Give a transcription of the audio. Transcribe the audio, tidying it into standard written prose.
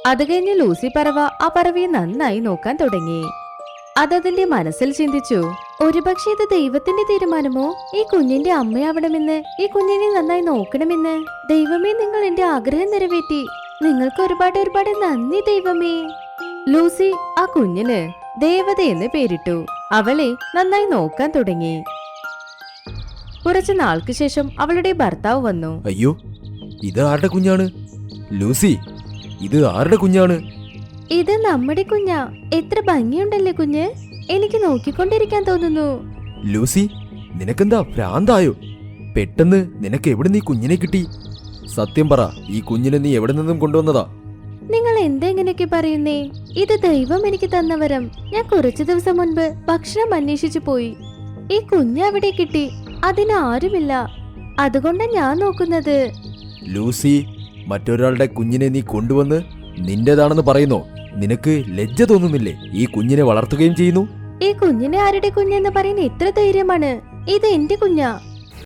അത് കഴിഞ്ഞ് ലൂസി പറവ ആ പറവയെ നന്നായി നോക്കാൻ തുടങ്ങി. അതതിന്റെ മനസ്സിൽ ചിന്തിച്ചു, ഒരുപക്ഷെ ഇത് ദൈവത്തിന്റെ തീരുമാനമോ? ഈ കുഞ്ഞിന്റെ അമ്മയാവണമെന്ന്, ഈ കുഞ്ഞിനെ നന്നായി നോക്കണമെന്ന്. ദൈവമേ, നിങ്ങൾ എന്റെ ആഗ്രഹം നിറവേറ്റി. നിങ്ങൾക്ക് ഒരുപാട് ഒരുപാട് നന്ദി ദൈവമേ. ലൂസി ആ കുഞ്ഞിന് ദേവതയെന്ന് പേരിട്ടു. അവളെ നന്നായി നോക്കാൻ തുടങ്ങി. കുറച്ചു നാൾക്ക് ശേഷം അവളുടെ ഭർത്താവ് വന്നു. അയ്യോ, ഇത് ആരുടെ കുഞ്ഞാണ്? ലൂസി, ഇത് ആരുടെ കുഞ്ഞാണ്? ഇത് നമ്മുടെ കുഞ്ഞാ. എത്ര ഭംഗിയുണ്ടല്ലേ കുഞ്ഞ്. എനിക്ക് നോക്കിക്കൊണ്ടിരിക്കാൻ തോന്നുന്നു. ലൂസി, നിനക്കെന്താ ഭ്രാന്തായോ? പെട്ടെന്ന് നിനക്ക് എവിടെ നീ കുഞ്ഞിനെ കിട്ടി? സത്യം പറ, ഈ കുഞ്ഞിനെ നീ എവിടെ നിന്നും കൊണ്ടുവന്നതാ? നിങ്ങൾ എന്തെങ്ങനെയൊക്കെ പറയുന്നേ? ഇത് ദൈവം എനിക്ക് തന്ന വരം. ഞാൻ കുറച്ചു ദിവസം മുൻപ് ഭക്ഷണം അന്വേഷിച്ചു പോയി. ഈ കുഞ്ഞ് അവിടെ കിട്ടി. അതിനാരുമില്ല. അതുകൊണ്ടാ ഞാൻ നോക്കുന്നത്. ലൂസി, മറ്റൊരാളുടെ കുഞ്ഞിനെ നീ കൊണ്ടുവന്ന് നിന്റേതാണെന്ന് പറയുന്നോ? നിനക്ക് ലജ്ജ തോന്നുന്നില്ലേ? ഈ കുഞ്ഞിനെ വളർത്തുകയും ചെയ്യുന്നു. ഈ കുഞ്ഞിനെ ആരുടെ കുഞ്ഞെന്ന് പറയുന്ന എത്ര ധൈര്യമാണ്? ഇത് എന്റെ കുഞ്ഞാ.